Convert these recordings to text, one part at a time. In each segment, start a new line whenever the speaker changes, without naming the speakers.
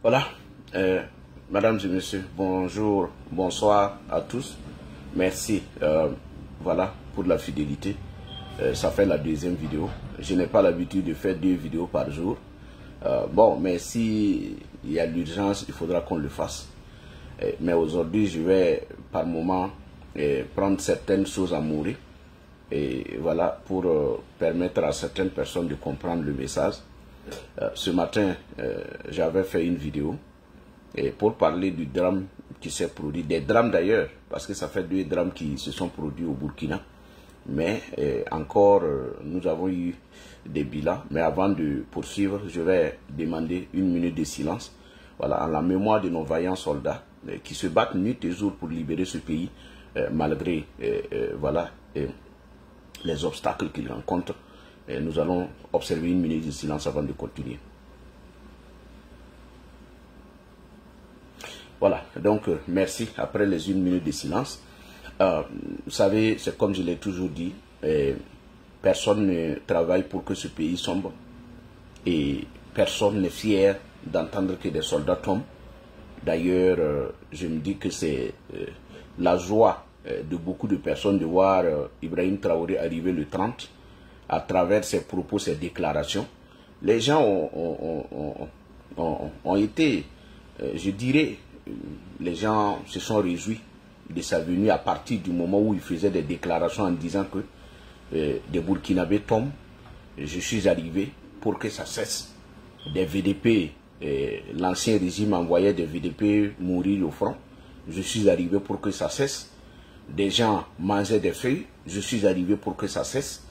Voilà, mesdames et messieurs, bonjour, bonsoir à tous. Merci voilà, pour la fidélité. Ça fait la deuxième vidéo. Je n'ai pas l'habitude de faire 2 vidéos par jour. Bon, mais si il y a l'urgence, il faudra qu'on le fasse. Mais aujourd'hui, je vais par moment prendre certaines choses à mourir. Et voilà, pour permettre à certaines personnes de comprendre le message. Ce matin, j'avais fait une vidéo pour parler du drame qui s'est produit, des drames d'ailleurs, parce que ça fait 2 drames qui se sont produits au Burkina. Mais encore, nous avons eu des bilans. Mais avant de poursuivre, je vais demander 1 minute de silence, voilà, en la mémoire de nos vaillants soldats qui se battent nuit et jour pour libérer ce pays, malgré voilà, les obstacles qu'ils rencontrent. Nous allons observer 1 minute de silence avant de continuer. Voilà, donc merci. Après les 1 minute de silence, vous savez, c'est comme je l'ai toujours dit, personne ne travaille pour que ce pays sombre et personne n'est fier d'entendre que des soldats tombent. D'ailleurs, je me dis que c'est la joie de beaucoup de personnes de voir Ibrahim Traoré arriver le 30 à travers ses propos, ses déclarations. Les gens ont été, je dirais, les gens se sont réjouis de sa venue à partir du moment où il faisait des déclarations en disant que des Burkinabés tombent. Je suis arrivé pour que ça cesse. Des VDP, l'ancien régime envoyait des VDP mourir au front. Je suis arrivé pour que ça cesse. Des gens mangeaient des feuilles. Je suis arrivé pour que ça cesse.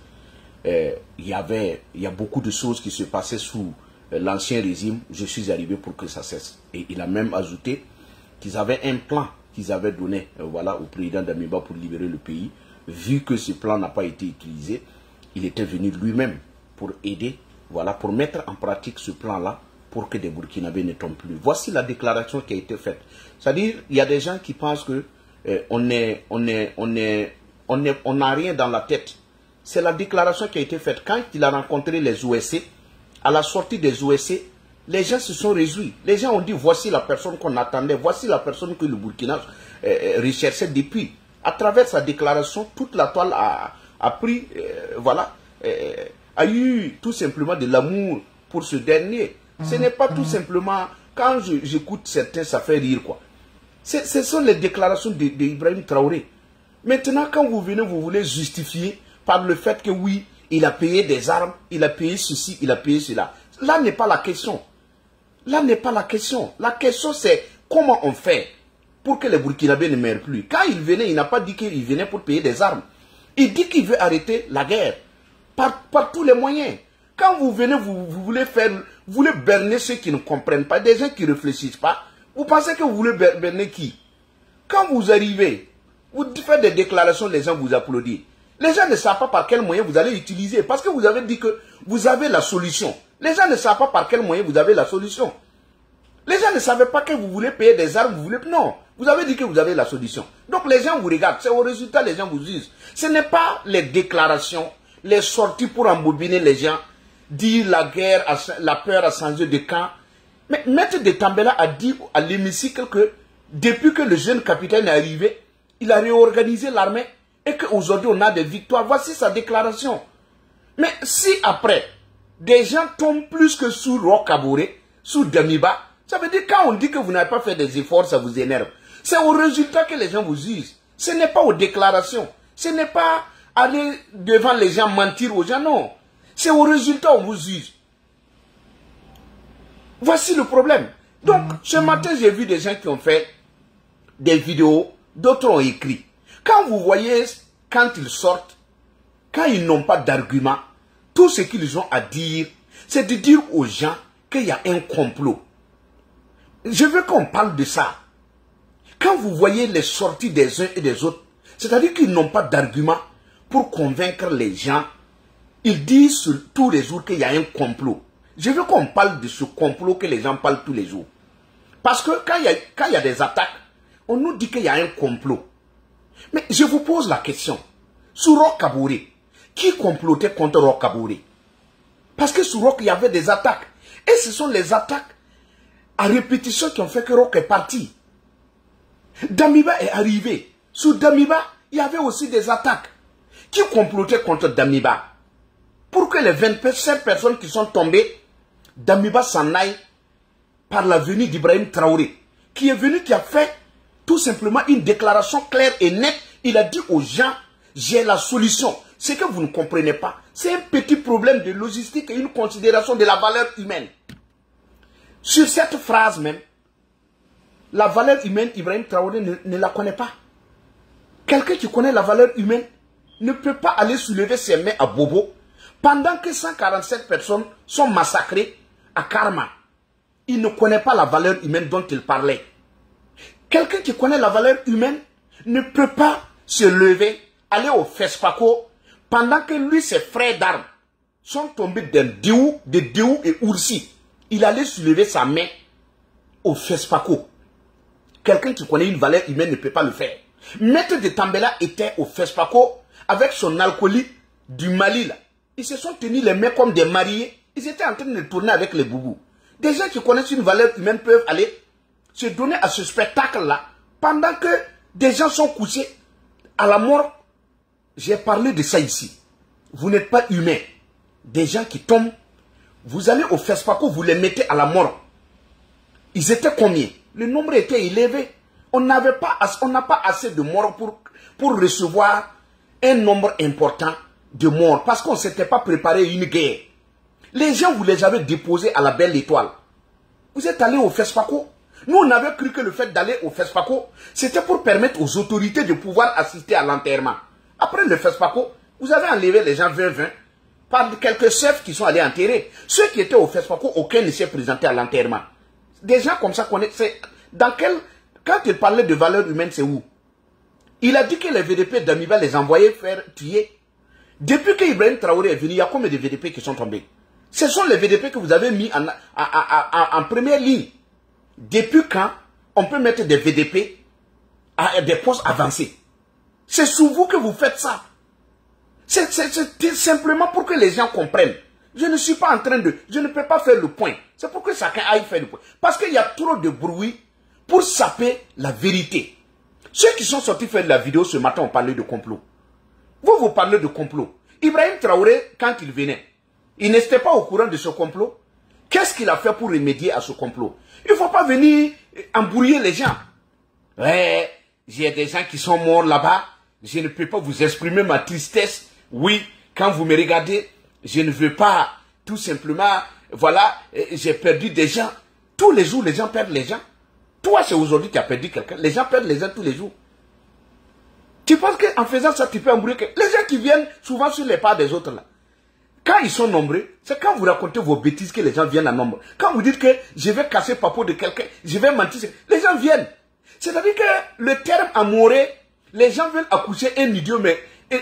Il y a beaucoup de choses qui se passaient sous l'ancien régime. Je suis arrivé pour que ça cesse. Et il a même ajouté qu'ils avaient un plan qu'ils avaient donné voilà, au président d'Amiba pour libérer le pays. Vu que ce plan n'a pas été utilisé, il était venu lui-même pour aider, voilà, pour mettre en pratique ce plan-là pour que des Burkinabés ne tombent plus. Voici la déclaration qui a été faite. C'est-à-dire, il y a des gens qui pensent que on n'a rien dans la tête. C'est la déclaration qui a été faite. Quand il a rencontré les OSC, à la sortie des OSC, les gens se sont réjouis. Les gens ont dit, voici la personne qu'on attendait, voici la personne que le Burkina recherchait depuis. À travers sa déclaration, toute la toile a pris, voilà, a eu tout simplement de l'amour pour ce dernier. Ce n'est pas tout simplement, quand j'écoute certains, ça fait rire, quoi. Ce sont les déclarations d'Ibrahim Traoré. Maintenant, quand vous venez, vous voulez justifier par le fait que oui, il a payé des armes, il a payé ceci, il a payé cela. Là n'est pas la question. Là n'est pas la question. La question c'est comment on fait pour que les Burkinabés ne meurent plus. Quand il venait, il n'a pas dit qu'il venait pour payer des armes. Il dit qu'il veut arrêter la guerre par tous les moyens. Quand vous venez, vous voulez berner ceux qui ne comprennent pas, des gens qui ne réfléchissent pas. Vous pensez que vous voulez berner qui? Quand vous arrivez, Vous faites des déclarations, les gens vous applaudissent. Les gens ne savent pas par quel moyen vous allez utiliser. Parce que vous avez dit que vous avez la solution. Les gens ne savent pas par quel moyen vous avez la solution. Les gens ne savaient pas que vous voulez payer des armes. Vous voulez... Non, vous avez dit que vous avez la solution. Donc les gens vous regardent. C'est au résultat les gens vous disent. Ce n'est pas les déclarations, les sorties pour embobiner les gens, dire la guerre, la peur a changé de camp. Mais Maître de Tambela a dit à l'hémicycle que depuis que le jeune capitaine est arrivé, il a réorganisé l'armée et qu'aujourd'hui on a des victoires. Voici sa déclaration. Mais si après, des gens tombent plus que sous Roch Kaboré, sous Damiba, ça veut dire quand on dit que vous n'avez pas fait des efforts, ça vous énerve. C'est au résultat que les gens vous disent. Ce n'est pas aux déclarations. Ce n'est pas aller devant les gens mentir aux gens, non. C'est au résultat qu'on vous juge. Voici le problème. Donc, ce matin, j'ai vu des gens qui ont fait des vidéos, d'autres ont écrit. Quand vous voyez, quand ils sortent, quand ils n'ont pas d'argument, tout ce qu'ils ont à dire, c'est de dire aux gens qu'il y a un complot. Je veux qu'on parle de ça. Quand vous voyez les sorties des uns et des autres, c'est-à-dire qu'ils n'ont pas d'argument pour convaincre les gens, ils disent tous les jours qu'il y a un complot. Je veux qu'on parle de ce complot que les gens parlent tous les jours. Parce que quand il y a des attaques, on nous dit qu'il y a un complot. Mais je vous pose la question. Sur Roch Kaboré, qui complotait contre Roch Kaboré? Parce que sur Roch, il y avait des attaques. Et ce sont les attaques à répétition qui ont fait que Roch est parti. Damiba est arrivé. Sur Damiba, il y avait aussi des attaques. Qui complotait contre Damiba? Pour que les 27 personnes qui sont tombées, Damiba s'en aille par la venue d'Ibrahim Traoré, qui est venu, qui a fait tout simplement une déclaration claire et nette. Il a dit aux gens, j'ai la solution. Ce que vous ne comprenez pas, c'est un petit problème de logistique et une considération de la valeur humaine. Sur cette phrase même, la valeur humaine, Ibrahim Traoré ne la connaît pas. Quelqu'un qui connaît la valeur humaine ne peut pas aller soulever ses mains à Bobo pendant que 147 personnes sont massacrées à Karma. Il ne connaît pas la valeur humaine dont il parlait. Quelqu'un qui connaît la valeur humaine ne peut pas se lever, aller au FESPACO, pendant que lui, ses frères d'armes sont tombés de Déou et Oursi. Il allait soulever sa main au FESPACO. Quelqu'un qui connaît une valeur humaine ne peut pas le faire. Maître de Tambela était au FESPACO avec son alcoolique du Mali. Là. Ils se sont tenus les mains comme des mariés. Ils étaient en train de tourner avec les boubous. Des gens qui connaissent une valeur humaine peuvent aller se donner à ce spectacle-là pendant que des gens sont couchés à la mort. J'ai parlé de ça ici. Vous n'êtes pas humain. Des gens qui tombent, vous allez au FESPACO, vous les mettez à la mort. Ils étaient combien? Le nombre était élevé. On n'a pas assez de morts pour recevoir un nombre important de morts. Parce qu'on ne s'était pas préparé à une guerre. Les gens, vous les avez déposés à la Belle Étoile. Vous êtes allés au FESPACO. Nous, on avait cru que le fait d'aller au FESPACO, c'était pour permettre aux autorités de pouvoir assister à l'enterrement. Après le FESPACO, vous avez enlevé les gens 20-20 par quelques chefs qui sont allés enterrer. Ceux qui étaient au FESPACO, aucun ne s'est présenté à l'enterrement. Des gens comme ça connaissent. Quand il parlait de valeur humaine, c'est où? Il a dit que les VDP d'Amiba les envoyaient faire tuer. Depuis que Ibrahim Traoré est venu, il y a combien de VDP qui sont tombés? Ce sont les VDP que vous avez mis en première ligne. Depuis quand on peut mettre des VDP à des postes avancés? C'est sous vous que vous faites ça. C'est simplement pour que les gens comprennent. Je ne suis pas en train de... Je ne peux pas faire le point. C'est pour que chacun aille faire le point. Parce qu'il y a trop de bruit pour saper la vérité. Ceux qui sont sortis faire de la vidéo ce matin ont parlé de complot. Vous parlez de complot. Ibrahim Traoré, quand il venait, il n'était pas au courant de ce complot. Qu'est-ce qu'il a fait pour remédier à ce complot? Il ne faut pas venir embrouiller les gens. Ouais, j'ai des gens qui sont morts là-bas. Je ne peux pas vous exprimer ma tristesse. Oui, quand vous me regardez, je ne veux pas tout simplement... Voilà, j'ai perdu des gens. Tous les jours, les gens perdent les gens. Toi, c'est aujourd'hui que tu as perdu quelqu'un. Les gens perdent les gens tous les jours. Tu penses qu'en faisant ça, tu peux embrouiller les gens qui viennent souvent sur les pas des autres là. Quand ils sont nombreux, c'est quand vous racontez vos bêtises que les gens viennent en nombre. Quand vous dites que je vais casser le papeau de quelqu'un, je vais mentir, les gens viennent. C'est-à-dire que le terme amoureux, Les gens veulent accoucher un idiot, mais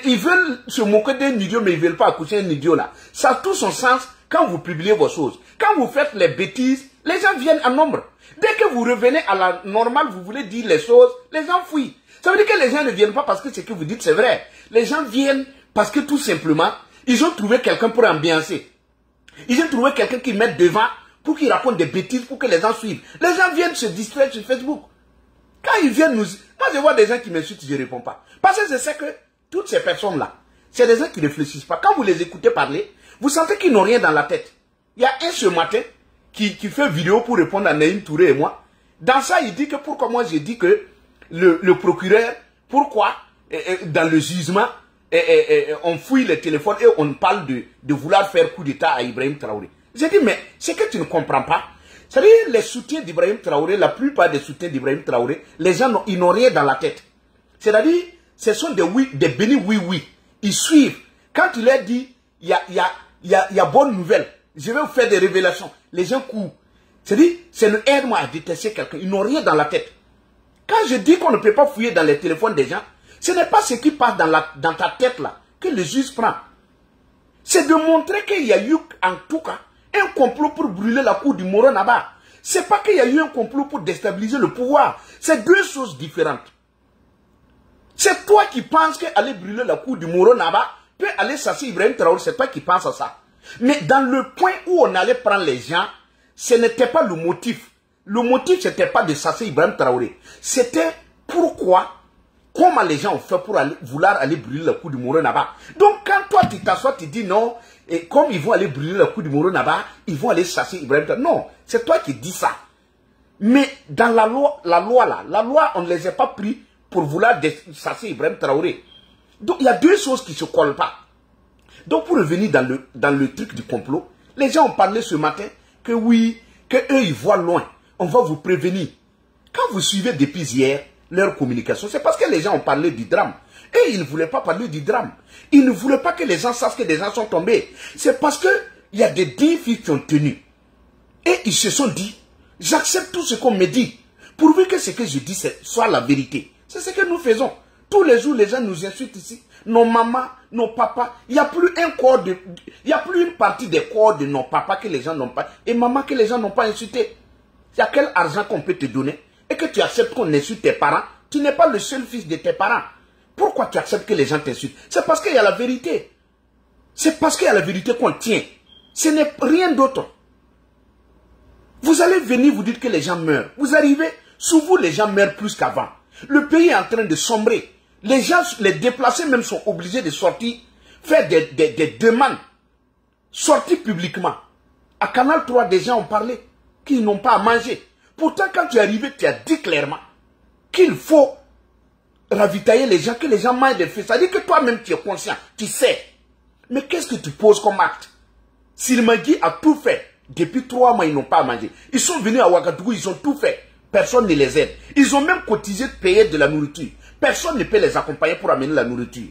ils veulent se moquer d'un idiot, mais ils ne veulent pas accoucher un idiot là. Ça a tout son sens quand vous publiez vos choses. Quand vous faites les bêtises, les gens viennent en nombre. Dès que vous revenez à la normale, vous voulez dire les choses, les gens fuient. Ça veut dire que les gens ne viennent pas parce que ce que vous dites c'est vrai. Les gens viennent parce que tout simplement, ils ont trouvé quelqu'un pour ambiancer. Ils ont trouvé quelqu'un qui met devant pour qu'il raconte des bêtises, pour que les gens suivent. Les gens viennent se distraire sur Facebook. Quand ils viennent nous... Moi, je vois des gens qui m'insultent, je ne réponds pas. Parce que je sais que toutes ces personnes-là, c'est des gens qui ne réfléchissent pas. Quand vous les écoutez parler, vous sentez qu'ils n'ont rien dans la tête. Il y a un ce matin qui fait vidéo pour répondre à Naïm Touré et moi. Dans ça, il dit que pourquoi moi j'ai dit que le procureur, pourquoi dans le jugement, on fouille les téléphones et on parle de vouloir faire coup d'État à Ibrahim Traoré. J'ai dit, mais c'est que tu ne comprends pas. C'est-à-dire, les soutiens d'Ibrahim Traoré, la plupart des soutiens d'Ibrahim Traoré, les gens, ils n'ont rien dans la tête. C'est-à-dire, ce sont des bénis oui-oui. Ils suivent. Quand il leur dit, il y a bonne nouvelle, je vais vous faire des révélations, les gens courent. C'est-à-dire, c'est le aide-moi à détester quelqu'un. Ils n'ont rien dans la tête. Quand je dis qu'on ne peut pas fouiller dans les téléphones des gens, ce n'est pas ce qui passe dans ta tête là que le juge prend. C'est de montrer qu'il y a eu, en tout cas, un complot pour brûler la cour du Moro Naba. C'est pas qu'il y a eu un complot pour déstabiliser le pouvoir. C'est deux choses différentes. C'est toi qui penses qu'aller brûler la cour du Moro Naba peut aller chasser Ibrahim Traoré. C'est toi qui penses à ça. Mais dans le point où on allait prendre les gens, ce n'était pas le motif. Le motif, ce n'était pas de chasser Ibrahim Traoré. C'était pourquoi, comment les gens ont fait pour vouloir aller brûler la cour du Moro Naba. Donc quand toi tu t'assois, tu dis non, et comme ils vont aller brûler la cour du Moro Naba, ils vont aller chasser Ibrahim Traoré. Non, c'est toi qui dis ça. Mais dans la loi, on ne les a pas pris pour vouloir chasser Ibrahim Traoré. Donc il y a deux choses qui ne se collent pas. Donc pour revenir dans le truc du complot, les gens ont parlé ce matin que oui, que eux ils voient loin. On va vous prévenir. Quand vous suivez depuis hier leur communication, c'est parce que les gens ont parlé du drame. Et ils ne voulaient pas parler du drame. Ils ne voulaient pas que les gens sachent que des gens sont tombés. C'est parce qu'il y a des 10 filles qui ont tenu. Et ils se sont dit, j'accepte tout ce qu'on me dit, pourvu que ce que je dis soit la vérité. C'est ce que nous faisons. Tous les jours, les gens nous insultent ici. Nos mamans, nos papas. Il n'y a plus il n'y a plus une partie des corps de nos papas que les gens n'ont pas. Et maman que les gens n'ont pas insulté. Il y a quel argent qu'on peut te donner et que tu acceptes qu'on insulte tes parents. Tu n'es pas le seul fils de tes parents. Pourquoi tu acceptes que les gens t'insultent? C'est parce qu'il y a la vérité. C'est parce qu'il y a la vérité qu'on tient. Ce n'est rien d'autre. Vous allez venir vous dire que les gens meurent. Vous arrivez, sous vous les gens meurent plus qu'avant. Le pays est en train de sombrer. Les gens, les déplacés même sont obligés de sortir, faire des demandes, sortir publiquement. À Canal 3, des gens ont parlé qu'ils n'ont pas à manger. Pourtant, quand tu es arrivé, tu as dit clairement qu'il faut ravitailler les gens, que les gens mangent des feux. C'est-à-dire que toi-même, tu es conscient, tu sais. Mais qu'est-ce que tu poses comme acte? Silmagui a tout fait. Depuis 3 mois, ils n'ont pas à manger. Ils sont venus à Ouagadougou, ils ont tout fait. Personne ne les aide. Ils ont même cotisé de payer de la nourriture. Personne ne peut les accompagner pour amener la nourriture.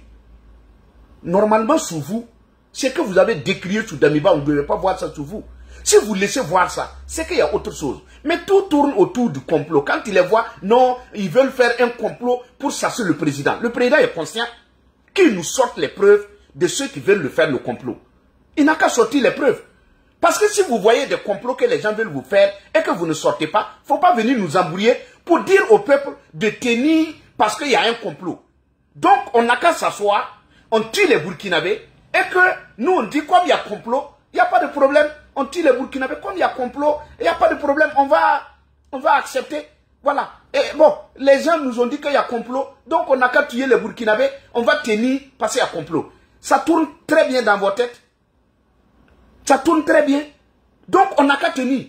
Normalement, sous vous, ce que vous avez décrié sous Damiba, on ne devait pas voir ça sous vous. Si vous laissez voir ça, c'est qu'il y a autre chose. Mais tout tourne autour du complot. Quand ils les voient, non, ils veulent faire un complot pour chasser le président. Le président est conscient qu'il nous sorte les preuves de ceux qui veulent le faire le complot. Il n'a qu'à sortir les preuves. Parce que si vous voyez des complots que les gens veulent vous faire et que vous ne sortez pas, il ne faut pas venir nous embrouiller pour dire au peuple de tenir parce qu'il y a un complot. Donc, on n'a qu'à s'asseoir, on tue les Burkinabés et que nous, on dit comme il y a complot, il n'y a pas de problème. On tue les Burkinabés, comme il y a complot, il n'y a pas de problème, on va accepter. Voilà. Et bon, les gens nous ont dit qu'il y a complot, donc on n'a qu'à tuer les Burkinabés, on va tenir parce qu'il y a complot. Ça tourne très bien dans vos têtes. Ça tourne très bien. Donc on n'a qu'à tenir.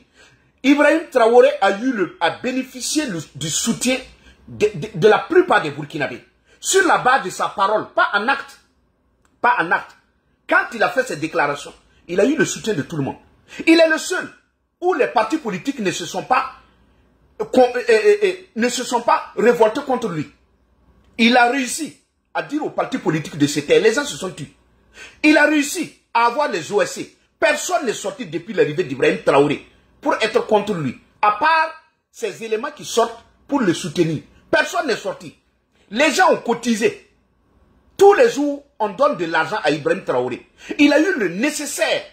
Ibrahim Traoré a bénéficié du soutien de la plupart des Burkinabés. Sur la base de sa parole, pas en acte. Pas en acte. Quand il a fait ses déclarations, il a eu le soutien de tout le monde. Il est le seul où les partis politiques ne se sont pas révoltés contre lui. Il a réussi à dire aux partis politiques de se taire. Les gens se sont tués. Il a réussi à avoir les OSC. Personne n'est sorti depuis l'arrivée d'Ibrahim Traoré pour être contre lui. À part ces éléments qui sortent pour le soutenir. Personne n'est sorti. Les gens ont cotisé. Tous les jours, on donne de l'argent à Ibrahim Traoré. Il a eu le nécessaire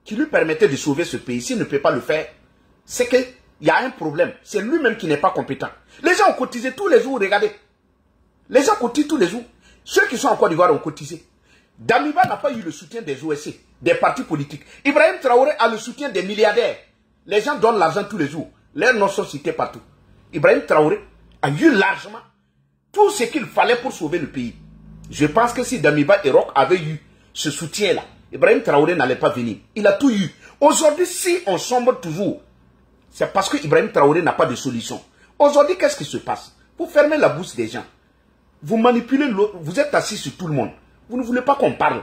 qui lui permettait de sauver ce pays. S'il ne peut pas le faire, c'est qu'il y a un problème. C'est lui-même qui n'est pas compétent. Les gens ont cotisé tous les jours, regardez. Les gens cotisent tous les jours. Ceux qui sont en Côte d'Ivoire ont cotisé. Damiba n'a pas eu le soutien des OSC, des partis politiques. Ibrahim Traoré a le soutien des milliardaires. Les gens donnent l'argent tous les jours. Leurs noms sont cités partout. Ibrahim Traoré a eu largement tout ce qu'il fallait pour sauver le pays. Je pense que si Damiba et Roch avaient eu ce soutien-là, Ibrahim Traoré n'allait pas venir. Il a tout eu. Aujourd'hui, si on sombre toujours, c'est parce que Ibrahim Traoré n'a pas de solution. Aujourd'hui, qu'est-ce qui se passe? Vous fermez la bouche des gens. Vous manipulez l'autre. Vous êtes assis sur tout le monde. Vous ne voulez pas qu'on parle.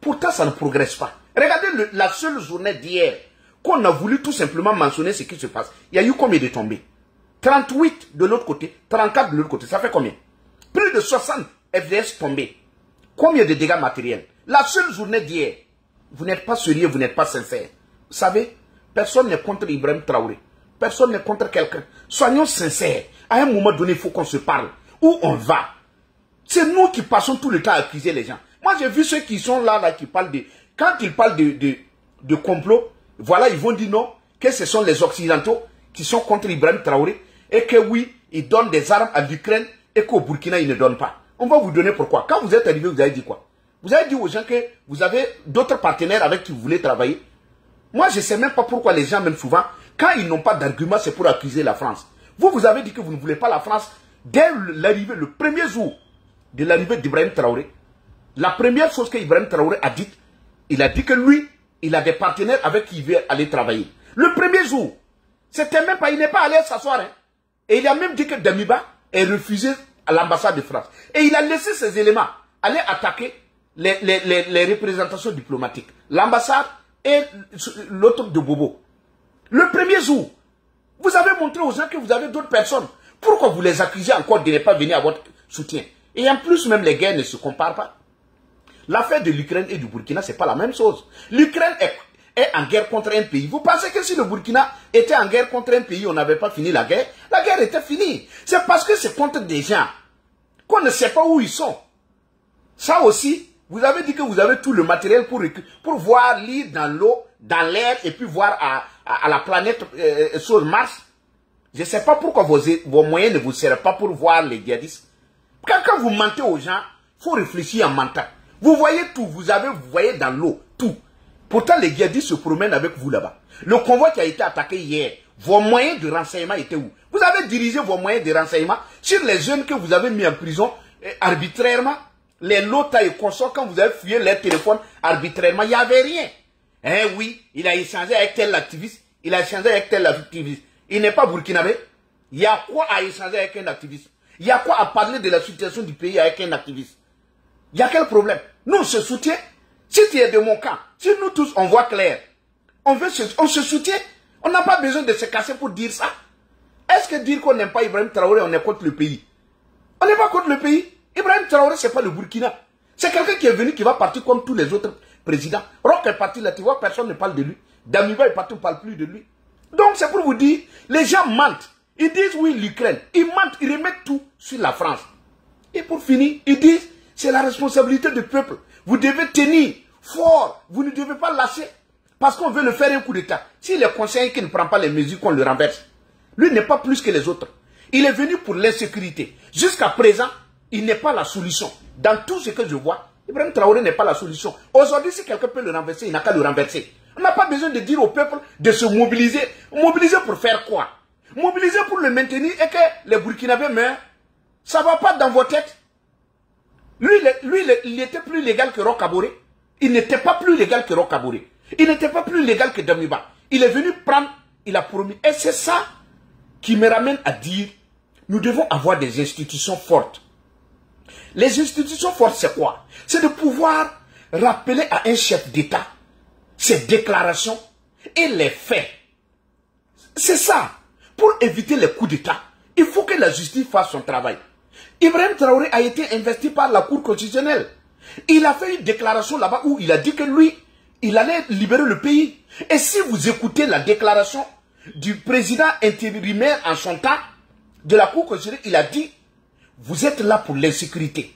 Pourtant, ça ne progresse pas. Regardez la seule journée d'hier qu'on a voulu tout simplement mentionner ce qui se passe. Il y a eu combien de tombées? 38 de l'autre côté, 34 de l'autre côté. Ça fait combien? Plus de 60 FDS tombés. Combien de dégâts matériels? La seule journée d'hier. Vous n'êtes pas sérieux, vous n'êtes pas sincère. Vous savez, personne n'est contre Ibrahim Traoré. Personne n'est contre quelqu'un. Soyons sincères. À un moment donné, il faut qu'on se parle. Où on va? C'est nous qui passons tout le temps à accuser les gens. Moi, j'ai vu ceux qui sont là, qui parlent de... Quand ils parlent de complot, voilà, ils vont dire non, que ce sont les Occidentaux qui sont contre Ibrahim Traoré et que oui, ils donnent des armes à l'Ukraine et qu'au Burkina, ils ne donnent pas. On va vous donner pourquoi. Quand vous êtes arrivé, vous avez dit quoi? Vous avez dit aux gens que vous avez d'autres partenaires avec qui vous voulez travailler. Moi, je ne sais même pas pourquoi les gens, même souvent, quand ils n'ont pas d'argument, c'est pour accuser la France. Vous avez dit que vous ne voulez pas la France dès l'arrivée, le premier jour de l'arrivée d'Ibrahim Traoré. La première chose qu'Ibrahim Traoré a dit, il a dit que lui, il a des partenaires avec qui il veut aller travailler. Le premier jour, c'était même pas, il n'est pas allé s'asseoir. Hein. Et il a même dit que Damiba est refusé à l'ambassade de France. Et il a laissé ces éléments aller attaquer les représentations diplomatiques. L'ambassade et l'autre de Bobo. Le premier jour, vous avez montré aux gens que vous avez d'autres personnes. Pourquoi vous les accusez encore de ne pas venir à votre soutien? Et en plus, même les guerres ne se comparent pas. L'affaire de l'Ukraine et du Burkina, ce n'est pas la même chose. L'Ukraine est en guerre contre un pays. Vous pensez que si le Burkina était en guerre contre un pays, on n'avait pas fini la guerre était finie. C'est parce que c'est contre des gens qu'on ne sait pas où ils sont. Ça aussi, vous avez dit que vous avez tout le matériel pour voir, lire dans l'eau, dans l'air, et puis voir à la planète sur Mars. Je ne sais pas pourquoi vos moyens ne vous servent pas pour voir les djihadistes. Quand vous mentez aux gens, il faut réfléchir en mentant. Vous voyez tout, vous voyez dans l'eau, tout. Pourtant, les djihadistes se promènent avec vous là-bas. Le convoi qui a été attaqué hier, vos moyens de renseignement étaient où? Vous avez dirigé vos moyens de renseignement sur les jeunes que vous avez mis en prison arbitrairement. Les lotas et consorts, quand vous avez fouillé leur téléphone arbitrairement, il n'y avait rien. Eh oui, il a échangé avec tel activiste, il a échangé avec tel activiste. Il n'est pas burkinabé. Il y a quoi à échanger avec un activiste? Il y a quoi à parler de la situation du pays avec un activiste? Il y a quel problème? Nous, on se soutient. Si tu es de mon camp, si nous tous, on voit clair, on se soutient. On n'a pas besoin de se casser pour dire ça. Est-ce que dire qu'on n'aime pas Ibrahim Traoré, on est contre le pays? On n'est pas contre le pays. Ibrahim Traoré, ce n'est pas le Burkina. C'est quelqu'un qui est venu, qui va partir comme tous les autres présidents. Roch est parti là, tu vois, personne ne parle de lui. Damiba est parti, on ne parle plus de lui. Donc c'est pour vous dire, les gens mentent. Ils disent oui l'Ukraine. Ils mentent, ils remettent tout sur la France. Et pour finir, ils disent c'est la responsabilité du peuple. Vous devez tenir fort. Vous ne devez pas lâcher. Parce qu'on veut le faire un coup d'État. S'il est conseiller qui ne prend pas les mesures, qu'on le renverse. Lui n'est pas plus que les autres. Il est venu pour l'insécurité. Jusqu'à présent, il n'est pas la solution. Dans tout ce que je vois, Ibrahim Traoré n'est pas la solution. Aujourd'hui, si quelqu'un peut le renverser, il n'a qu'à le renverser. On n'a pas besoin de dire au peuple de se mobiliser. Mobiliser pour faire quoi? Mobiliser pour le maintenir et que les Burkinabés meurent. Ça ne va pas dans vos têtes. Lui, il était plus légal que Roch Kaboré. Il n'était pas plus légal que Roch Kaboré. Il n'était pas plus légal que Damiba. Il est venu prendre, il a promis. Et c'est ça qui me ramène à dire, nous devons avoir des institutions fortes. Les institutions fortes, c'est quoi? C'est de pouvoir rappeler à un chef d'État ses déclarations et les faits. C'est ça. Pour éviter les coups d'État, il faut que la justice fasse son travail. Ibrahim Traoré a été investi par la Cour constitutionnelle. Il a fait une déclaration là-bas où il a dit que lui, il allait libérer le pays. Et si vous écoutez la déclaration du président intérimaire en son temps de la Cour constitutionnelle, il a dit, vous êtes là pour l'insécurité.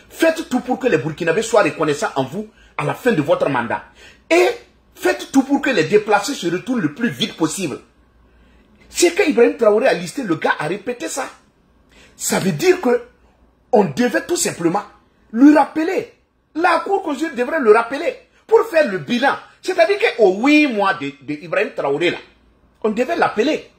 Faites tout pour que les Burkinabés soient reconnaissants en vous à la fin de votre mandat. Et faites tout pour que les déplacés se retournent le plus vite possible. C'est qu'Ibrahim Traoré a listé, le gars a répété ça. Ça veut dire que on devait tout simplement lui rappeler. La Cour constitutionnelle devrait le rappeler pour faire le bilan. C'est-à-dire qu'au 8 mois d'Ibrahim Traoré, là, on devait l'appeler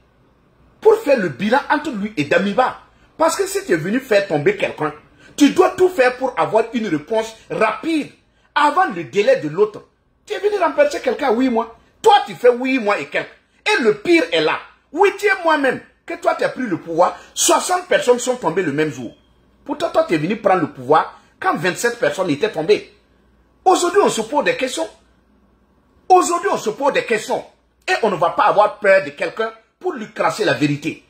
pour faire le bilan entre lui et Damiba. Parce que si tu es venu faire tomber quelqu'un, tu dois tout faire pour avoir une réponse rapide avant le délai de l'autre. Tu es venu remplacer quelqu'un à 8 mois. Toi, tu fais 8 mois et quelques. Et le pire est là. 8e mois même que toi, tu as pris le pouvoir, 60 personnes sont tombées le même jour. Pourtant, toi, tu es venu prendre le pouvoir quand 27 personnes étaient tombées. Aujourd'hui, on se pose des questions. Aujourd'hui, on se pose des questions. Et on ne va pas avoir peur de quelqu'un pour lui cracher la vérité.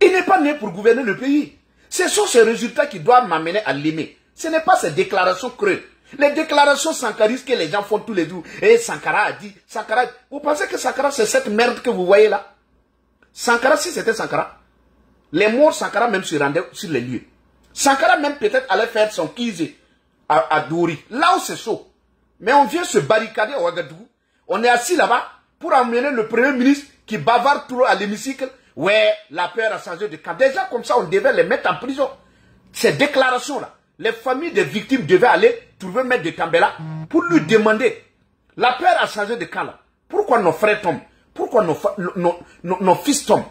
Il n'est pas né pour gouverner le pays. Ce sont ces résultats qui doivent m'amener à l'aimer. Ce n'est pas ces déclarations creuses. Les déclarations sankaristes que les gens font tous les jours. Et Sankara a dit, Sankara... Vous pensez que Sankara, c'est cette merde que vous voyez là? Sankara, si c'était Sankara, les morts, Sankara même se rendaient sur les lieux. Sankara même peut-être allait faire son kizé à Douri. Là où c'est chaud. Mais on vient se barricader à Ouagadougou. On est assis là-bas pour emmener le premier ministre qui bavarde trop à l'hémicycle. Ouais, la peur a changé de camp. Déjà comme ça, on devait les mettre en prison. Ces déclarations-là, les familles des victimes devaient aller trouver Maître de Tambela pour lui demander. La peur a changé de camp là. Pourquoi nos frères tombent? Pourquoi nos fils tombent?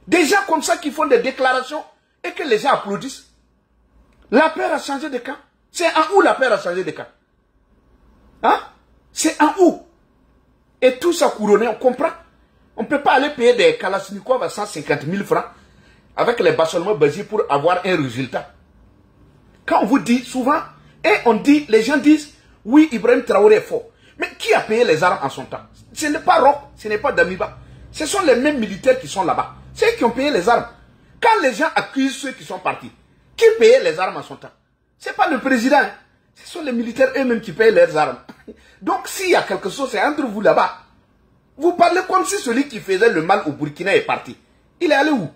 Des gens comme ça qui font des déclarations et que les gens applaudissent. La peur a changé de camp. C'est en où la peur a changé de camp? Hein? C'est en où? Et tout ça couronné, on comprend. On ne peut pas aller payer des Kalachnikov à 150 000 francs avec les bassements basés pour avoir un résultat. Quand on vous dit souvent, et on dit, les gens disent, oui, Ibrahim Traoré est fort. Mais qui a payé les armes en son temps? Ce n'est pas Roch, ce n'est pas Damiba. Ce sont les mêmes militaires qui sont là-bas. C'est eux qui ont payé les armes. Quand les gens accusent ceux qui sont partis, qui payait les armes en son temps? Ce n'est pas le président. Hein. Ce sont les militaires eux-mêmes qui payent leurs armes. Donc s'il y a quelque chose, c'est entre vous là-bas. Vous parlez comme si celui qui faisait le mal au Burkina est parti. Il est allé où?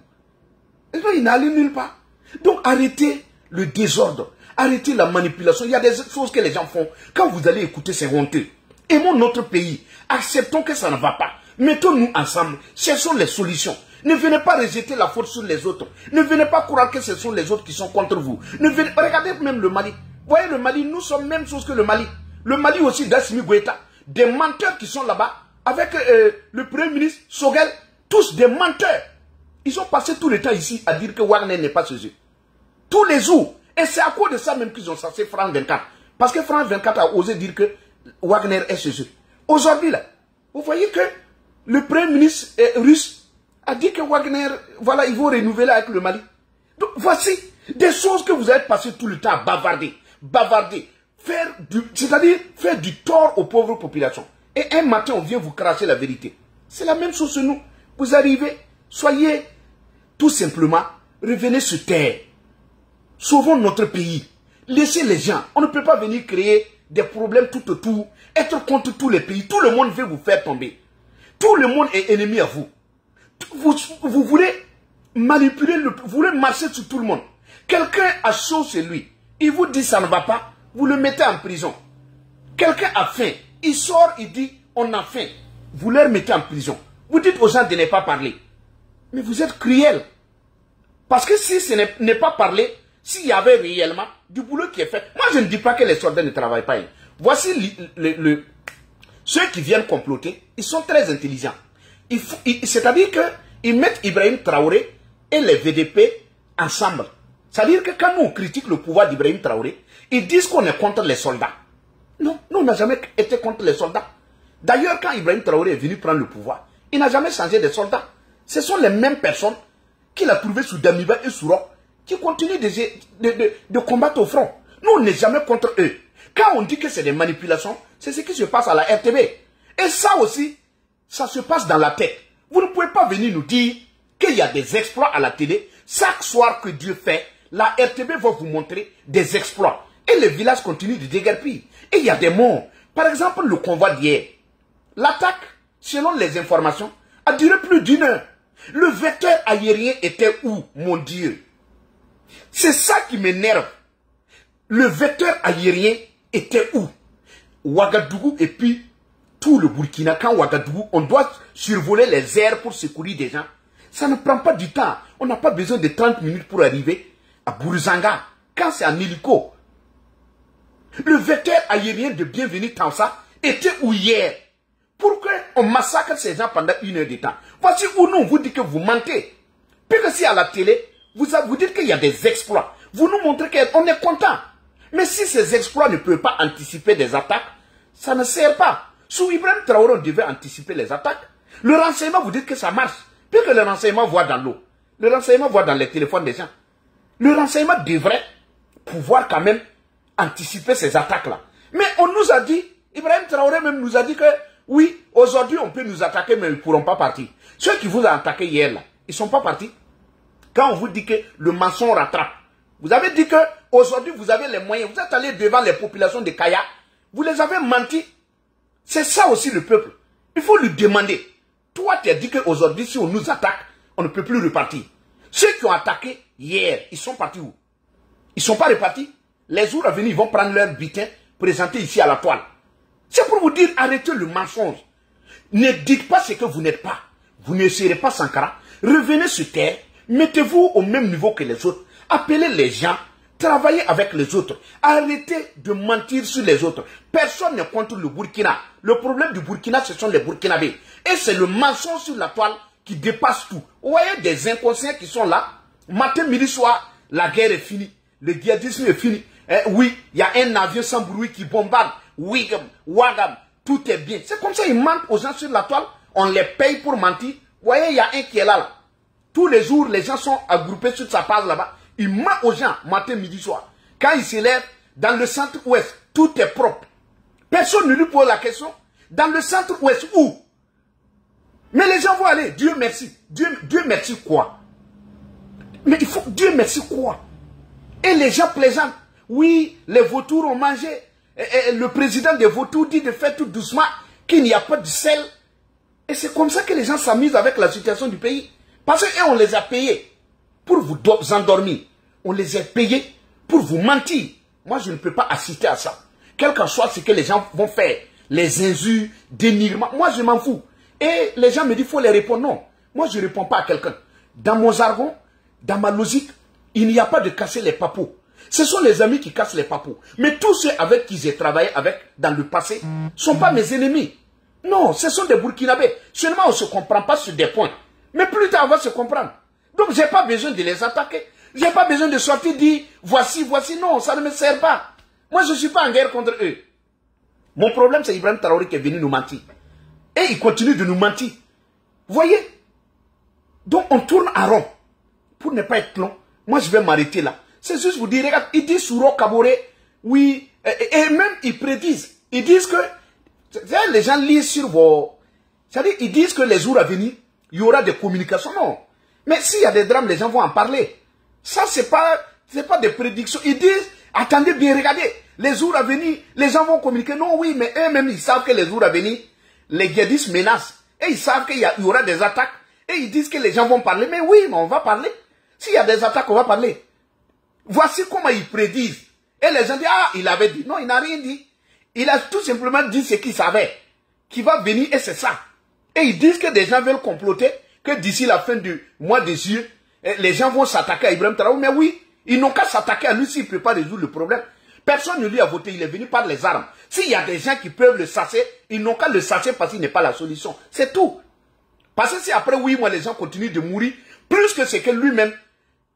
Il n'est allé nulle part. Donc arrêtez le désordre. Arrêtez la manipulation. Il y a des choses que les gens font. Quand vous allez écouter, c'est honteux. Aimons notre pays. Acceptons que ça ne va pas. Mettons-nous ensemble. Cherchons les solutions. Ne venez pas rejeter la faute sur les autres. Ne venez pas croire que ce sont les autres qui sont contre vous. Regardez même le Mali. Voyez le Mali, nous sommes même chose que le Mali. Le Mali aussi d'Assimi Goïta. Des menteurs qui sont là-bas. Avec le Premier ministre Sogel. Tous des menteurs. Ils ont passé tout le temps ici à dire que Wagner n'est pas chez eux. Tous les jours. Et c'est à cause de ça même qu'ils ont censé France 24. Parce que France 24 a osé dire que Wagner est chez eux. Aujourd'hui, là, vous voyez que le Premier ministre russe a dit que Wagner, voilà, ils vont renouveler avec le Mali. Donc, voici des choses que vous avez passé tout le temps à bavarder. Bavarder. C'est-à-dire faire du tort aux pauvres populations. Et un matin, on vient vous cracher la vérité. C'est la même chose chez nous. Vous arrivez, soyez tout simplement, revenez sur terre. Sauvons notre pays. Laissez les gens. On ne peut pas venir créer des problèmes tout autour, être contre tous les pays. Tout le monde veut vous faire tomber. Tout le monde est ennemi à vous. Vous voulez manipuler, vous voulez marcher sur tout le monde. Quelqu'un a chaud chez lui. Il vous dit ça ne va pas. Vous le mettez en prison. Quelqu'un a faim. Il sort, il dit on a faim. Vous leur mettez en prison. Vous dites aux gens de ne pas parler. Mais vous êtes cruel. Parce que si ce n'est pas parler, s'il y avait réellement du boulot qui est fait. Moi, je ne dis pas que les soldats ne travaillent pas. Voici ceux qui viennent comploter. Ils sont très intelligents. C'est-à-dire qu'ils mettent Ibrahim Traoré et les VDP ensemble. C'est-à-dire que quand nous on critique le pouvoir d'Ibrahim Traoré, ils disent qu'on est contre les soldats. Non, nous on n'a jamais été contre les soldats. D'ailleurs, quand Ibrahim Traoré est venu prendre le pouvoir, il n'a jamais changé de soldats. Ce sont les mêmes personnes qu'il a trouvées sous Damiba et sous Roch qui continuent de combattre au front. Nous, on n'est jamais contre eux. Quand on dit que c'est des manipulations, c'est ce qui se passe à la RTB. Et ça aussi, ça se passe dans la tête. Vous ne pouvez pas venir nous dire qu'il y a des exploits à la télé. Chaque soir que Dieu fait, la RTB va vous montrer des exploits. Et les villages continuent de déguerpir. Et il y a des morts. Par exemple, le convoi d'hier. L'attaque, selon les informations, a duré plus d'1 heure. Le vecteur aérien était où, mon Dieu? C'est ça qui m'énerve. Le vecteur aérien était où? Ouagadougou et puis tout le Burkina. Quand Ouagadougou, on doit survoler les airs pour secourir des gens. Ça ne prend pas du temps. On n'a pas besoin de 30 minutes pour arriver à Bourzanga. Quand c'est en hélico. Le vecteur aérien de Bienvenue Tansa était où hier? Pourquoi on massacre ces gens pendant 1 heure de temps? Voici où nous, vous dites que vous mentez. Puis que si à la télé, vous dites qu'il y a des exploits. Vous nous montrez qu'on est content. Mais si ces exploits ne peuvent pas anticiper des attaques, ça ne sert pas. Sous Ibrahim Traoré, on devait anticiper les attaques. Le renseignement, vous dites que ça marche. Puis que le renseignement voit dans l'eau. Le renseignement voit dans les téléphones des gens. Le renseignement devrait pouvoir quand même anticiper ces attaques-là. Mais on nous a dit, Ibrahim Traoré même nous a dit que oui, aujourd'hui on peut nous attaquer, mais ils ne pourront pas partir. Ceux qui vous ont attaqué hier, là, ils ne sont pas partis. Quand on vous dit que le mensonge rattrape, vous avez dit que aujourd'hui vous avez les moyens, vous êtes allé devant les populations de Kaya, vous les avez menti. C'est ça aussi le peuple. Il faut lui demander. Toi, tu as dit qu'aujourd'hui, si on nous attaque, on ne peut plus repartir. Ceux qui ont attaqué hier, ils sont partis où? Ils ne sont pas repartis. Les jours à venir, ils vont prendre leur butin, présenter ici à la toile. C'est pour vous dire, arrêtez le mensonge. Ne dites pas ce que vous n'êtes pas. Vous ne serez pas Sankara. Revenez sur terre. Mettez-vous au même niveau que les autres. Appelez les gens. Travaillez avec les autres. Arrêtez de mentir sur les autres. Personne n'est contre le Burkina. Le problème du Burkina, ce sont les Burkinabés. Et c'est le mensonge sur la toile qui dépasse tout. Vous voyez des inconscients qui sont là. Matin, midi, soir, la guerre est finie. Le djihadisme est fini. Oui, il y a un avion sans bruit qui bombarde. Wigam, Wagam, tout est bien. C'est comme ça, ils mentent aux gens sur la toile. On les paye pour mentir. Vous voyez, il y a un qui est là. Tous les jours, les gens sont agroupés sur sa page là-bas. Il ment aux gens, matin, midi, soir. Quand il se lève, dans le centre-ouest, tout est propre. Personne ne lui pose la question. Dans le centre-ouest, où? Mais les gens vont aller. Dieu merci. Dieu merci quoi? Mais il faut, Dieu merci quoi? Et les gens plaisantent. Oui, les vautours ont mangé. Et le président des vautours dit de faire tout doucement, qu'il n'y a pas de sel. Et c'est comme ça que les gens s'amusent avec la situation du pays. Parce qu'on les a payés pour vous endormir. On les a payés pour vous mentir. Moi, je ne peux pas assister à ça. Quel que soit ce que les gens vont faire, les injures, dénigrements, moi, je m'en fous. Et les gens me disent, il faut les répondre. Non, moi, je ne réponds pas à quelqu'un. Dans mon jargon, dans ma logique, il n'y a pas de casser les papous. Ce sont les amis qui cassent les papous. Mais tous ceux avec qui j'ai travaillé avec dans le passé ne sont pas mes ennemis. Non, ce sont des Burkinabés. Seulement, on ne se comprend pas sur des points. Mais plus tard, on va se comprendre. Donc, je n'ai pas besoin de les attaquer. Je n'ai pas besoin de sortir dire, voici, voici. Non, ça ne me sert pas. Moi, je ne suis pas en guerre contre eux. Mon problème, c'est Ibrahim Traoré qui est venu nous mentir. Et il continue de nous mentir. Vous voyez? Donc, on tourne à rond. Pour ne pas être long, moi, je vais m'arrêter là. C'est juste vous dire, regarde, ils disent Souro Kaboré, oui, et même ils prédisent. Ils disent que, les gens lisent sur vos... C'est-à-dire, ils disent que les jours à venir, il y aura des communications. Non. Mais s'il y a des drames, les gens vont en parler. Ça, c'est pas des prédictions. Ils disent, attendez bien, regardez, les jours à venir, les gens vont communiquer. Non, oui, mais eux-mêmes, ils savent que les jours à venir, les djihadistes menacent. Et ils savent qu'il y aura des attaques. Et ils disent que les gens vont parler. Mais oui, mais on va parler. S'il y a des attaques, on va parler. Voici comment ils prédisent. Et les gens disent, ah, il avait dit. Non, il n'a rien dit. Il a tout simplement dit ce qu'il savait. Qui va venir et c'est ça. Et ils disent que des gens veulent comploter, que d'ici la fin du mois de juillet, les gens vont s'attaquer à Ibrahim Traoré. Mais oui, ils n'ont qu'à s'attaquer à lui s'il ne peut pas résoudre le problème. Personne ne lui a voté, il est venu par les armes. S'il y a des gens qui peuvent le chasser, ils n'ont qu'à le chasser parce qu'il n'est pas la solution. C'est tout. Parce que si après, oui, moi, les gens continuent de mourir, plus que ce que lui-même,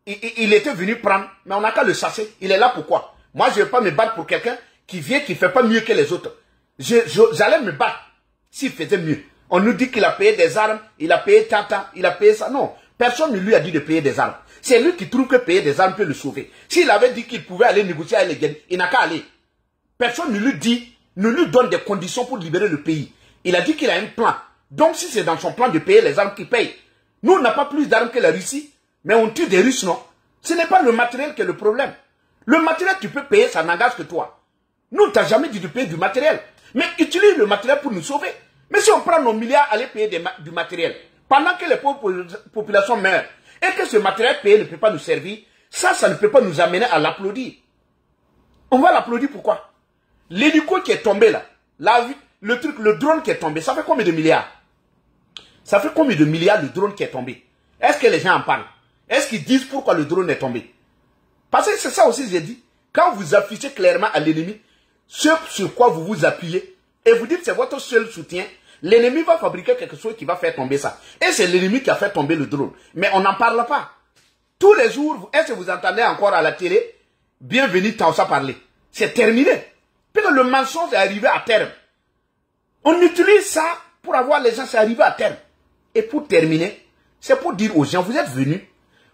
il était venu prendre, mais on n'a qu'à le chasser. Il est là pourquoi? Moi, je ne vais pas me battre pour quelqu'un qui vient, qui ne fait pas mieux que les autres. J'allais me battre s'il faisait mieux. On nous dit qu'il a payé des armes, il a payé tata, il a payé ça. Non, personne ne lui a dit de payer des armes. C'est lui qui trouve que payer des armes peut le sauver. S'il avait dit qu'il pouvait aller négocier avec les Guinéens, il n'a qu'à aller. Personne ne lui dit, ne lui donne des conditions pour libérer le pays. Il a dit qu'il a un plan. Donc si c'est dans son plan de payer les armes qu'il paye, nous on n'a pas plus d'armes que la Russie. Mais on tue des Russes, non? Ce n'est pas le matériel qui est le problème. Le matériel, tu peux payer, ça n'engage que toi. Nous, tu n'as jamais dit de payer du matériel. Mais utilise le matériel pour nous sauver. Mais si on prend nos milliards, aller payer du matériel, pendant que les pauvres populations meurent, et que ce matériel payé ne peut pas nous servir, Ça ne peut pas nous amener à l'applaudir. On va l'applaudir pourquoi? L'hélico qui est tombé là, le drone qui est tombé, ça fait combien de milliards? Ça fait combien de milliards le drone qui est tombé? Est-ce que les gens en parlent? Est-ce qu'ils disent pourquoi le drone est tombé? Parce que c'est ça aussi que j'ai dit. Quand vous affichez clairement à l'ennemi ce sur quoi vous vous appuyez, et vous dites que c'est votre seul soutien, l'ennemi va fabriquer quelque chose qui va faire tomber ça. Et c'est l'ennemi qui a fait tomber le drone. Mais on n'en parle pas. Tous les jours, est-ce que vous entendez encore à la télé, bienvenue Taoussa parler? C'est terminé. Puis que le mensonge est arrivé à terme. On utilise ça pour avoir les gens, c'est arrivé à terme. Et pour terminer, c'est pour dire aux gens, vous êtes venus,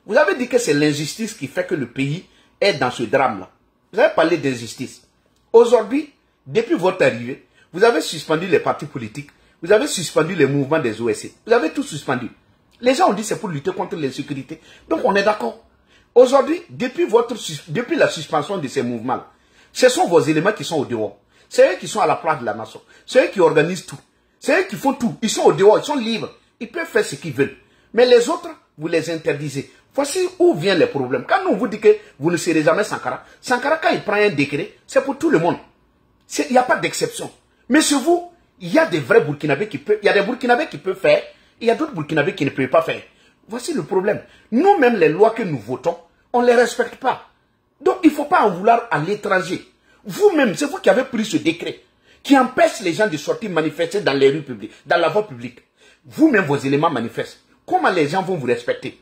vous avez dit que c'est l'injustice qui fait que le pays est dans ce drame-là. Vous avez parlé d'injustice. Aujourd'hui, depuis votre arrivée, vous avez suspendu les partis politiques, vous avez suspendu les mouvements des OSC, vous avez tout suspendu. Les gens ont dit c'est pour lutter contre l'insécurité. Donc on est d'accord. Aujourd'hui, depuis la suspension de ces mouvements, ce sont vos éléments qui sont au dehors. C'est eux qui sont à la place de la nation. C'est eux qui organisent tout. C'est eux qui font tout. Ils sont au dehors, ils sont libres. Ils peuvent faire ce qu'ils veulent. Mais les autres, vous les interdisez. Voici où viennent les problèmes. Quand on vous dit que vous ne serez jamais Sankara, Sankara, quand il prend un décret, c'est pour tout le monde. Il n'y a pas d'exception. Mais sur vous, il y a des vrais Burkinabés qui peuvent, il y a des Burkinabés qui peuvent faire, il y a d'autres Burkinabés qui ne peuvent pas faire. Voici le problème. Nous-mêmes, les lois que nous votons, on ne les respecte pas. Donc, il ne faut pas en vouloir à l'étranger. Vous-même, c'est vous qui avez pris ce décret qui empêche les gens de sortir manifester dans les rues publiques, dans la voie publique. Vous-même, vos éléments manifestent. Comment les gens vont vous respecter?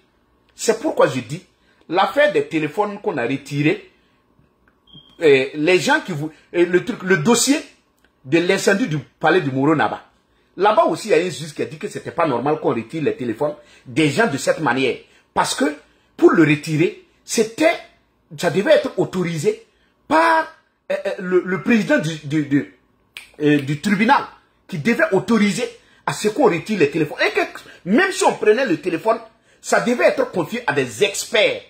C'est pourquoi je dis, l'affaire des téléphones qu'on a retirés, les gens qui vous... le dossier de l'incendie du palais du Moro Naba. Là-bas aussi, il y a un juge qui a dit que ce n'était pas normal qu'on retire les téléphones des gens de cette manière. Parce que, pour le retirer, ça devait être autorisé par le président du tribunal, qui devait autoriser à ce qu'on retire les téléphones. Et que, même si on prenait le téléphone, ça devait être confié à des experts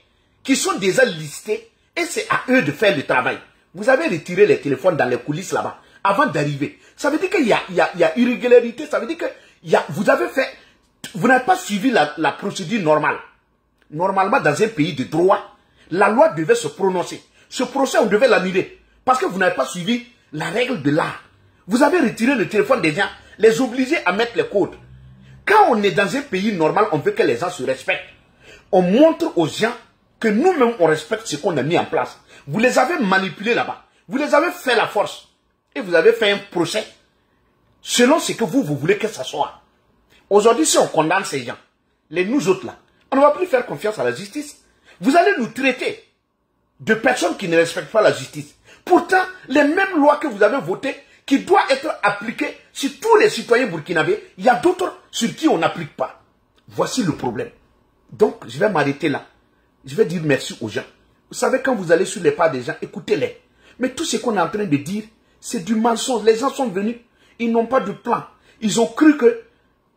qui sont déjà listés et c'est à eux de faire le travail. Vous avez retiré les téléphones dans les coulisses là-bas avant d'arriver. Ça veut dire qu'il y a irrégularité, ça veut dire que vous n'avez pas suivi la procédure normale. Normalement, dans un pays de droit, la loi devait se prononcer. Ce procès, on devait l'annuler parce que vous n'avez pas suivi la règle de l'art. Vous avez retiré le téléphone des gens, les obliger à mettre les codes. Quand on est dans un pays normal, on veut que les gens se respectent. On montre aux gens que nous-mêmes, on respecte ce qu'on a mis en place. Vous les avez manipulés là-bas. Vous les avez fait la force. Et vous avez fait un procès selon ce que vous voulez que ça soit. Aujourd'hui, si on condamne ces gens, nous autres là, on ne va plus faire confiance à la justice. Vous allez nous traiter de personnes qui ne respectent pas la justice. Pourtant, les mêmes lois que vous avez votées, qui doivent être appliquées sur tous les citoyens burkinabés, il y a d'autres sur qui on n'applique pas. Voici le problème. Donc, je vais m'arrêter là. Je vais dire merci aux gens. Vous savez, quand vous allez sur les pas des gens, écoutez-les. Mais tout ce qu'on est en train de dire, c'est du mensonge. Les gens sont venus, ils n'ont pas de plan. Ils ont cru que,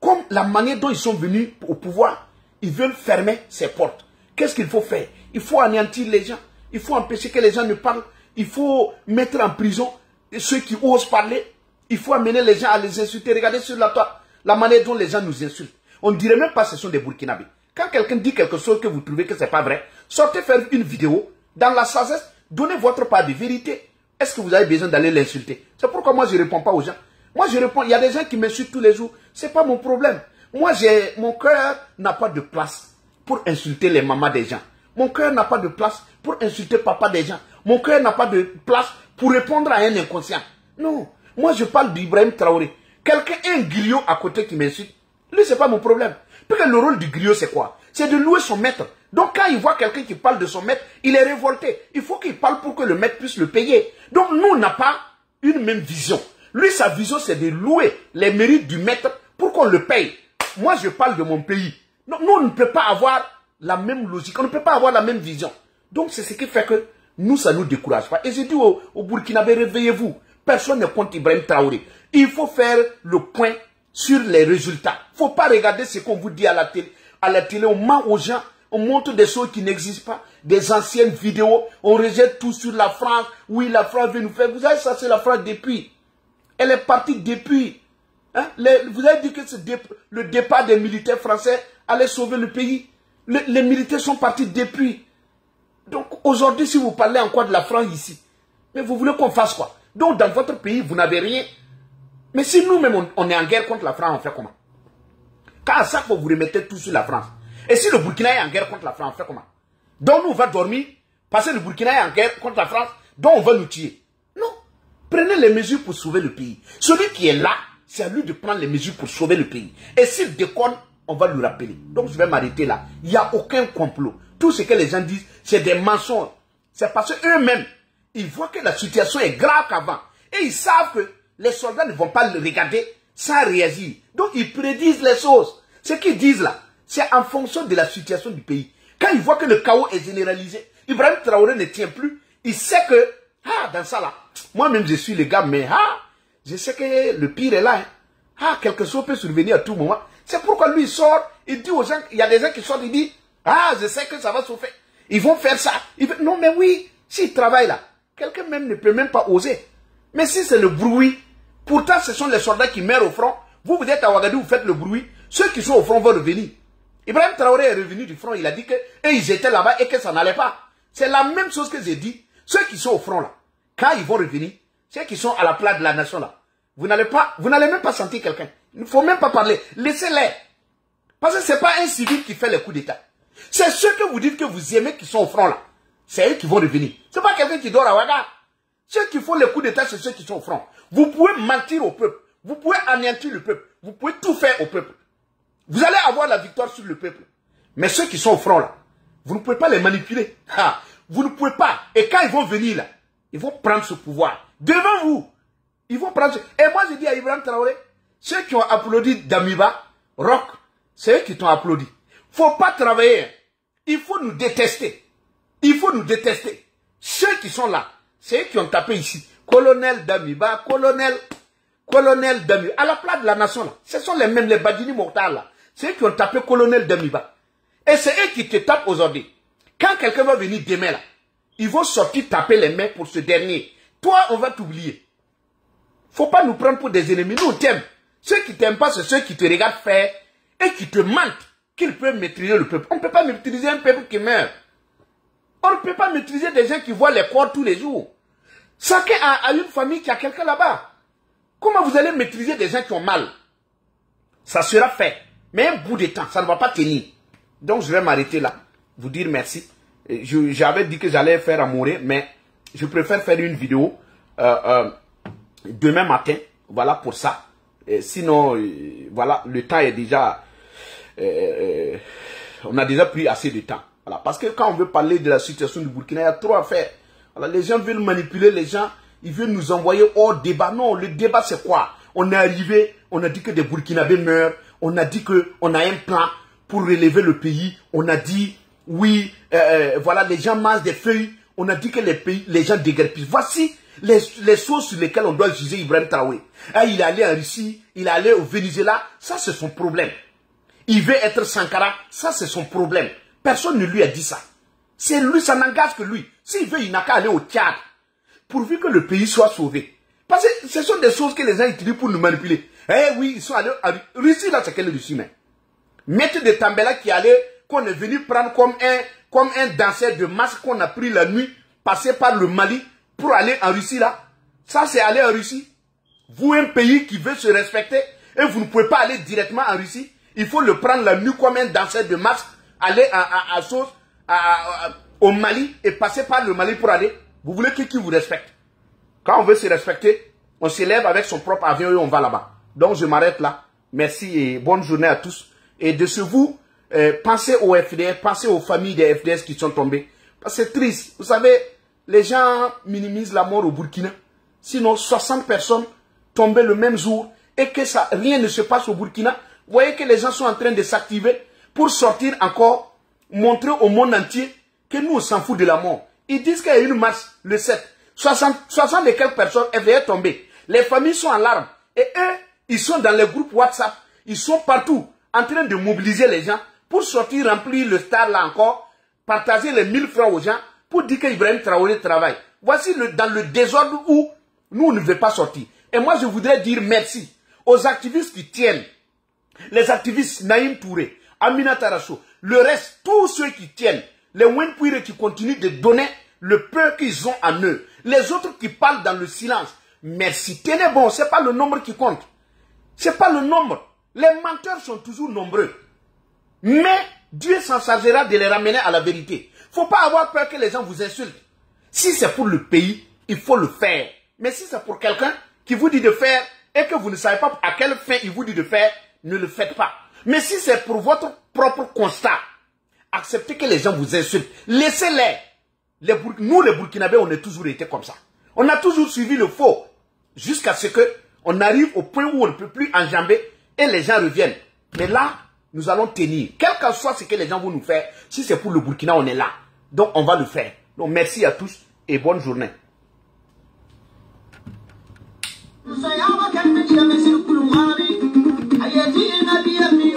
comme la manière dont ils sont venus au pouvoir, ils veulent fermer ces portes. Qu'est-ce qu'il faut faire? Il faut anéantir les gens. Il faut empêcher que les gens ne parlent. Il faut mettre en prison ceux qui osent parler. Il faut amener les gens à les insulter. Regardez sur la manière dont les gens nous insultent. On ne dirait même pas que ce sont des Burkinabés. Quand quelqu'un dit quelque chose que vous trouvez que ce n'est pas vrai, sortez faire une vidéo dans la sagesse, donnez votre part de vérité. Est-ce que vous avez besoin d'aller l'insulter? C'est pourquoi moi je ne réponds pas aux gens. Moi je réponds, il y a des gens qui m'insultent tous les jours. Ce n'est pas mon problème. Moi mon cœur n'a pas de place pour insulter les mamans des gens. Mon cœur n'a pas de place pour insulter papa des gens. Mon cœur n'a pas de place pour répondre à un inconscient. Non, moi je parle d'Ibrahim Traoré. Quelqu'un, un griot à côté qui m'insulte, lui c'est pas mon problème. Parce que le rôle du griot c'est quoi? C'est de louer son maître. Donc quand il voit quelqu'un qui parle de son maître, il est révolté. Il faut qu'il parle pour que le maître puisse le payer. Donc nous on n'a pas une même vision. Lui sa vision c'est de louer les mérites du maître pour qu'on le paye. Moi je parle de mon pays. Donc nous on ne peut pas avoir la même logique, on ne peut pas avoir la même vision. Donc c'est ce qui fait que nous ça ne nous décourage pas. Et j'ai dit au Burkinabé, réveillez-vous. Personne ne compte Ibrahim Traoré. Il faut faire le point sur les résultats. Il ne faut pas regarder ce qu'on vous dit à la télé. À la télé, on ment aux gens, on montre des choses qui n'existent pas, des anciennes vidéos, on rejette tout sur la France. Oui, la France veut nous faire. Vous savez, ça c'est la France depuis. Elle est partie depuis. Hein? Vous avez dit que le départ des militaires français allait sauver le pays. Les militaires sont partis depuis. Donc aujourd'hui, si vous parlez encore de la France ici, mais vous voulez qu'on fasse quoi? Donc dans votre pays, vous n'avez rien. Mais si nous-mêmes, on est en guerre contre la France, on fait comment? Quand à chaque fois, vous remettez tout sur la France. Et si le Burkina est en guerre contre la France, on fait comment? Donc nous, on va dormir, parce que le Burkina est en guerre contre la France, donc on va nous tuer. Non. Prenez les mesures pour sauver le pays. Celui qui est là, c'est à lui de prendre les mesures pour sauver le pays. Et s'il déconne, on va lui rappeler. Donc je vais m'arrêter là. Il n'y a aucun complot. Tout ce que les gens disent, c'est des mensonges. C'est parce qu'eux-mêmes, ils voient que la situation est grave qu'avant. Et ils savent que les soldats ne vont pas le regarder sans réagir. Donc ils prédisent les choses. Ce qu'ils disent là, c'est en fonction de la situation du pays. Quand ils voient que le chaos est généralisé, Ibrahim Traoré ne tient plus. Il sait que, dans ça là, moi-même je suis le gars, mais je sais que le pire est là. Quelque chose peut survenir à tout moment. C'est pourquoi lui il sort, il dit aux gens, il y a des gens qui sortent, il dit, je sais que ça va se faire. Ils vont faire ça. Non mais oui, s'ils travaillent là, quelqu'un même ne peut même pas oser. Mais si c'est le bruit, pourtant ce sont les soldats qui meurent au front. Vous êtes à Ouagadougou, vous faites le bruit. Ceux qui sont au front vont revenir. Ibrahim Traoré est revenu du front, il a dit que ils étaient là-bas et que ça n'allait pas. C'est la même chose que j'ai dit. Ceux qui sont au front là, quand ils vont revenir, ceux qui sont à la place de la nation là, vous n'allez même pas sentir quelqu'un. Il ne faut même pas parler. Laissez-les. Parce que ce n'est pas un civil qui fait le coup d'État. C'est ceux que vous dites que vous aimez qui sont au front là. C'est eux qui vont revenir. Ce n'est pas quelqu'un qui dort à Ouaga. Ceux qui font le coup d'État, c'est ceux qui sont au front. Vous pouvez mentir au peuple. Vous pouvez anéantir le peuple. Vous pouvez tout faire au peuple. Vous allez avoir la victoire sur le peuple. Mais ceux qui sont au front là, vous ne pouvez pas les manipuler. Vous ne pouvez pas. Et quand ils vont venir là, ils vont prendre ce pouvoir. Devant vous. Ils vont prendre ce... Et moi je dis à Ibrahim Traoré, ceux qui ont applaudi Damiba, Rock, c'est eux qui t'ont applaudi. Il ne faut pas travailler. Il faut nous détester. Il faut nous détester. Ceux qui sont là, c'est eux qui ont tapé ici. Colonel Damiba, colonel Damiba. À la place de la nation là, ce sont les mêmes, les Badini Mokhtar là. C'est eux qui ont tapé colonel Damiba. Et c'est eux qui te tapent aujourd'hui. Quand quelqu'un va venir demain là, ils vont sortir taper les mains pour ce dernier. Toi, on va t'oublier. Faut pas nous prendre pour des ennemis. Nous, on t'aime. Ceux qui t'aiment pas, c'est ceux qui te regardent faire et qui te mentent qu'ils peuvent maîtriser le peuple. On ne peut pas maîtriser un peuple qui meurt. On ne peut pas maîtriser des gens qui voient les corps tous les jours. Chacun a une famille qui a quelqu'un là-bas. Comment vous allez maîtriser des gens qui ont mal? Ça sera fait. Mais un bout de temps, ça ne va pas tenir. Donc je vais m'arrêter là. Vous dire merci. J'avais dit que j'allais faire à mourir, mais je préfère faire une vidéo demain matin. Voilà pour ça. Sinon, voilà, le temps est déjà... on a déjà pris assez de temps. Voilà, parce que quand on veut parler de la situation du Burkina, il y a trop à faire. Voilà, les gens veulent manipuler les gens. Ils veulent nous envoyer hors débat. Non, le débat c'est quoi? On est arrivé, on a dit que des Burkinabés meurent. On a dit qu'on a un plan pour relever le pays. On a dit, oui, voilà, les gens mangent des feuilles. On a dit que les gens déguerpissent. Voici les choses sur lesquelles on doit juger Ibrahim Traoré. Il est allé en Russie, il est allé au Venezuela. Ça, c'est son problème. Il veut être Sankara. Ça, c'est son problème. Personne ne lui a dit ça. C'est lui, ça n'engage que lui. S'il veut, il n'a qu'à aller au Tchad. Pourvu que le pays soit sauvé. Parce que ce sont des choses que les gens utilisent pour nous manipuler. Oui, ils sont allés à Russie, là, c'est quelle Russie, mais. Maître de Tambela qui allait, qu'on est venu prendre comme un danseur de masse qu'on a pris la nuit, passer par le Mali pour aller en Russie, là. Ça, c'est aller en Russie. Vous, un pays qui veut se respecter, et vous ne pouvez pas aller directement en Russie. Il faut le prendre la nuit comme un danseur de masse, aller au Mali et passer par le Mali pour aller. Vous voulez qui vous respecte? Quand on veut se respecter, on s'élève avec son propre avion et on va là-bas. Donc je m'arrête là. Merci et bonne journée à tous. Et de ce vous, pensez aux FDS, pensez aux familles des FDS qui sont tombées. Parce que c'est triste. Vous savez, les gens minimisent la mort au Burkina. Sinon, 60 personnes tombaient le même jour et que ça, rien ne se passe au Burkina. Vous voyez que les gens sont en train de s'activer pour sortir encore, montrer au monde entier que nous, on s'en fout de la mort. Ils disent qu'il y a une marche le 7. 60 et quelques personnes FDS tombées. Les familles sont en larmes. Et eux, ils sont dans les groupes WhatsApp. Ils sont partout en train de mobiliser les gens pour sortir, remplir le stade là encore, partager les 1000 francs aux gens pour dire qu'Ibrahim Traoré travaille. Voici dans le désordre où nous ne veut pas sortir. Et moi, je voudrais dire merci aux activistes qui tiennent. Les activistes Naïm Touré, Amina Tarasso, le reste, tous ceux qui tiennent, les Wenpouire qui continuent de donner le peu qu'ils ont en eux. Les autres qui parlent dans le silence. Merci. Tenez bon, ce n'est pas le nombre qui compte. Ce n'est pas le nombre. Les menteurs sont toujours nombreux. Mais Dieu s'en chargera de les ramener à la vérité. Il ne faut pas avoir peur que les gens vous insultent. Si c'est pour le pays, il faut le faire. Mais si c'est pour quelqu'un qui vous dit de faire et que vous ne savez pas à quelle fin il vous dit de faire, ne le faites pas. Mais si c'est pour votre propre constat, acceptez que les gens vous insultent. Laissez-les. Nous, les Burkinabés, on a toujours été comme ça. On a toujours suivi le faux. Jusqu'à ce qu'on arrive au point où on ne peut plus enjamber et les gens reviennent. Mais là, nous allons tenir. Quel que soit ce que les gens vont nous faire, si c'est pour le Burkina, on est là. Donc, on va le faire. Donc, merci à tous et bonne journée.
Sayama kan me chame sir kulumari ayati nabiya mi